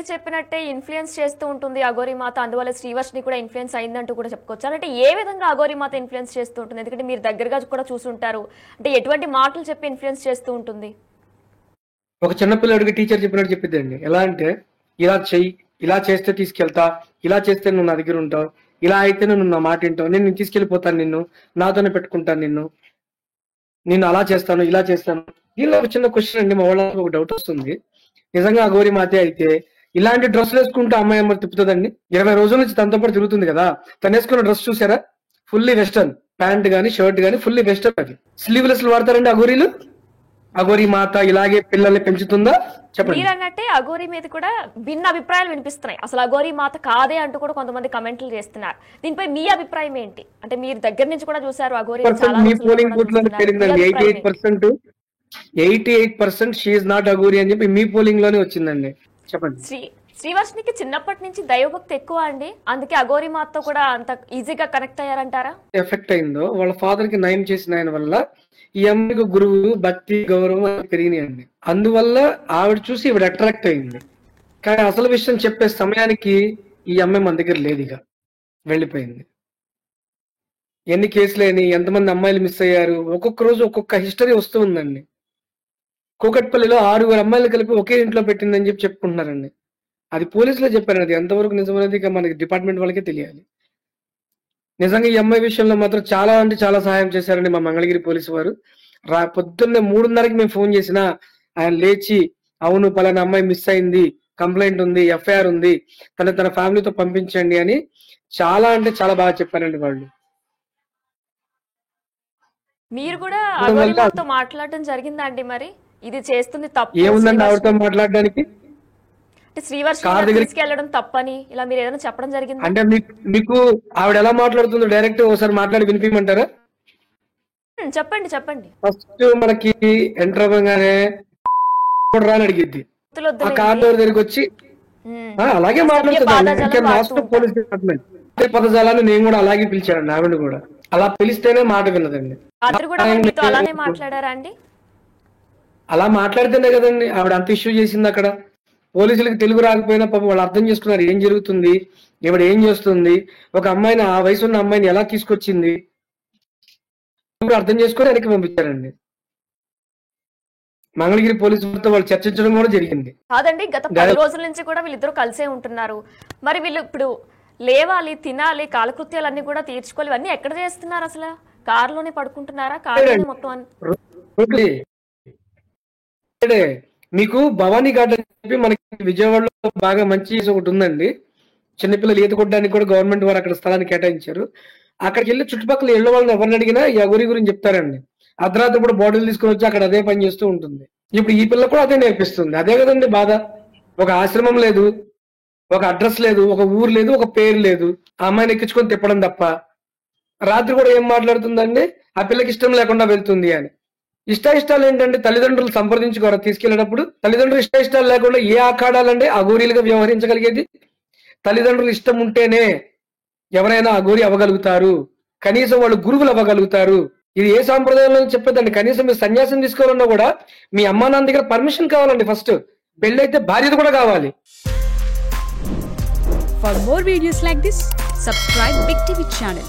చెప్పినట్టే ఇన్ఫ్లుయెన్స్ చేస్తూ ఉంటుంది అఘోరి మాత, అందువల్ల శ్రీవర్షిని కూడా ఇన్ఫ్లుయెన్స్ అయిందంటూ కూడా చెప్పుకోవచ్చు. అంటే ఏ విధంగా అఘోరి మాత ఇన్ఫ్లుయెన్స్ చేస్తూ ఉంటుంది? ఎందుకంటే మీరు దగ్గరగా కూడా చూసుంటారు. అంటే ఎటువంటి మాటలు చెప్పి ఇన్ఫ్లుయెన్స్ చేస్తూ ఉంటుంది? ఒక చిన్న పిల్లడికి టీచర్ చెప్పినట్టు చెప్పిద్దండి. ఎలా అంటే, ఇలా చెయ్యి, ఇలా చేస్తే తీసుకెళ్తా, ఇలా చేస్తే నువ్వు నా దగ్గర ఉంటావు, ఇలా అయితే నువ్వు నా మాట వింటావు, నేను తీసుకెళ్ళిపోతాను, నిన్ను నాతోనే పెట్టుకుంటాను, నిన్ను అలా చేస్తాను, ఇలా చేస్తాను. దీనిలో ఒక చిన్న క్వశ్చన్ అండి, మా వాళ్ళకి ఒక డౌట్ వస్తుంది. నిజంగా అఘోరి మాతే అయితే ఇలాంటి డ్రెస్సులు వేసుకుంటూ అమ్మాయి అమ్మ తిప్పుతుందండి? 20 రోజుల నుంచి తనతో పాటు తిరుగుతుంది కదా, తను వేసుకున్న డ్రెస్ చూసారా? ఫుల్లీ వెస్టర్న్ ప్యాంట్ గానీ షర్ట్ గానీ ఫుల్లీ వెస్టర్న్. అది స్లీవ్లెస్ వాడతారండి అఘోరీలు? అఘోరి మాత ఇలాగే పిల్లల్ని పెంచుతుందా చెప్పండి. మీరు అన్నట్టే అఘోరి మీద కూడా భిన్న అభిప్రాయాలు వినిపిస్తున్నాయి. అసలు అఘోరి మాత కాదే అంటూ కూడా కొంతమంది కమెంట్లు చేస్తున్నారు. దీనిపై మీ అభిప్రాయం ఏంటి? అంటే మీరు దగ్గర నుంచి కూడా చూసారు అఘోరి. మీ పోలింగ్ బూత్ లో తేలిందండి 88% షీ ఇస్ నాట్ అఘోరి అని చెప్పి మీ పోలింగ్ లోనే వచ్చిందండి. చెప్పండి. శ్రీవర్షినికి చిన్నప్పటి నుంచి దైవభక్తి ఎక్కువ అండి, అందుకే అఘోరి మాతతో కూడా అంత ఈజీగా కనెక్ట్ అయ్యారంటారా? ఎఫెక్ట్ అయిందో వాళ్ళ ఫాదర్ కి నయం చేసిన ఆయన వల్ల ఈ అమ్మాయికి గురువు భక్తి గౌరవం పెరిగినాయండి. అందువల్ల ఆవిడ చూసి ఈవిడ అట్రాక్ట్ అయింది. కానీ అసలు విషయం చెప్పే సమయానికి ఈ అమ్మాయి మన దగ్గర లేదు, ఇక వెళ్ళిపోయింది. ఎన్ని కేసులేని, ఎంతమంది అమ్మాయిలు మిస్ అయ్యారు, ఒక్కొక్క రోజు ఒక్కొక్క హిస్టరీ వస్తూ ఉందండి. కూకట్పల్లిలో 6 అమ్మాయిలు కలిపి ఒకే ఇంట్లో పెట్టిందని చెప్పి చెప్పుకుంటున్నారండి. అది పోలీసులే చెప్పారు. అది ఎంతవరకు నిజమనేది ఇక మనకి డిపార్ట్మెంట్ వాళ్ళకే తెలియాలి. నిజంగా ఈ అమ్మాయి విషయంలో మాత్రం చాలా అంటే చాలా సహాయం చేశారండి మా మంగళగిరి పోలీసు వారు. పొద్దున్నే 3:30కి మేము ఫోన్ చేసినా ఆయన లేచి, అవును పలానా అమ్మాయి మిస్ అయింది, కంప్లైంట్ ఉంది, ఎఫ్ఐఆర్ ఉంది, తన ఫ్యామిలీతో పంపించండి అని చాలా అంటే చాలా బాగా చెప్పారండి వాళ్ళు. మీరు కూడా అఘోరి మాతతో మాట్లాడడం జరిగిందా అండి? మరి ఇది చేస్తుంది తప్పు ఏముందండి ఆవిడతో మాట్లాడడానికి? శ్రీవర్షిని తీసుకెళ్లడం తప్పని ఇలా మీరు ఏదైనా చెప్పడం జరిగింది అంటే మీకు ఆవిడ ఎలా మాట్లాడుతుందో డైరెక్ట్ ఒకసారి మాట్లాడి వినిపించమంటారా? చెప్పండి చెప్పండి. ఫస్ట్ మనకి ఎంటర్ అవ్వగానే రాని అడిగిద్ది, ఆ కార్ డోర్ దగ్గరికి వచ్చి అలాగే మాట్లాడుతుంది. పోలీస్ డిపార్ట్మెంట్ పదజాలాన్ని నేను కూడా అలాగే పిలిచానండి. ఆవిడ కూడా అలా పిలిస్తేనే మాట విన్నదండి. మాట్లాడారా అండి? అలా మాట్లాడితేనే కదండి ఆవిడ అంత ఇష్యూ చేసింది. అక్కడ పోలీసులకు తెలుగు రాకపోయినా పాపం వాళ్ళు అర్థం చేసుకున్నారు ఏం జరుగుతుంది, ఈవిడ ఏం చేస్తుంది, ఒక అమ్మాయిని, ఆ వయసు ఉన్న అమ్మాయిని ఎలా తీసుకొచ్చింది అర్థం చేసుకొని వెనక్కి పంపించారండి. మంగళగిరి పోలీసులతో వాళ్ళు చర్చించడం కూడా జరిగింది. కాదండి, గత 10 రోజుల నుంచి కూడా వీళ్ళిద్దరూ కలిసే ఉంటున్నారు. మరి వీళ్ళు ఇప్పుడు లేవాలి, తినాలి, కాలకృత్యాలన్నీ కూడా తీర్చుకోవాలి, ఇవన్నీ ఎక్కడ చేస్తున్నారు? అసలు కారులోనే పడుకుంటున్నారా? కారులోనే మొత్తం మీకు భవానీ ఘాట్ అని చెప్పి మనకి విజయవాడలో బాగా మంచి ఒకటి ఉందండి. చిన్నపిల్లలు ఈత కొట్టడానికి కూడా గవర్నమెంట్ వారు అక్కడ స్థలాన్ని కేటాయించారు. అక్కడికి వెళ్ళి చుట్టుపక్కల ఇళ్ల వాళ్ళని ఎవరిని అడిగినా ఈ అఘోరి గురించి చెప్తారండి. అర్ధరాత్రి కూడా బాటిల్ తీసుకుని వచ్చి అక్కడ అదే పని చేస్తూ ఉంటుంది. ఇప్పుడు ఈ పిల్ల కూడా అదే నేర్పిస్తుంది. అదే కదండి బాధ. ఒక ఆశ్రమం లేదు, ఒక అడ్రస్ లేదు, ఒక ఊరు లేదు, ఒక పేరు లేదు, ఆ అమ్మాయిని ఎక్కించుకొని తిప్పడం తప్ప. రాత్రి కూడా ఏం మాట్లాడుతుందండి, ఆ పిల్లకి ఇష్టం లేకుండా వెళ్తుంది అని. ఇష్టాలు ఏంటంటే తల్లిదండ్రులు సంప్రదించుకోరా తీసుకెళ్లేటప్పుడు? తల్లిదండ్రులు ఇష్టాలు లేకుండా ఏ ఆఖాడాలంటే అఘోరీలుగా వ్యవహరించగలిగేది? తల్లిదండ్రులు ఇష్టం ఉంటేనే ఎవరైనా అఘోరి అవ్వగలుగుతారు, కనీసం వాళ్ళు గురువులు అవ్వగలుగుతారు. ఇది ఏ సాంప్రదాయంలో చెప్పేదండి. కనీసం మీరు సన్యాసం తీసుకోవాలన్నా కూడా మీ అమ్మా నాన్న దగ్గర పర్మిషన్ కావాలండి. ఫస్ట్ పెళ్ళైతే భార్యత కూడా కావాలి. For more videos like this, subscribe Big TV channel.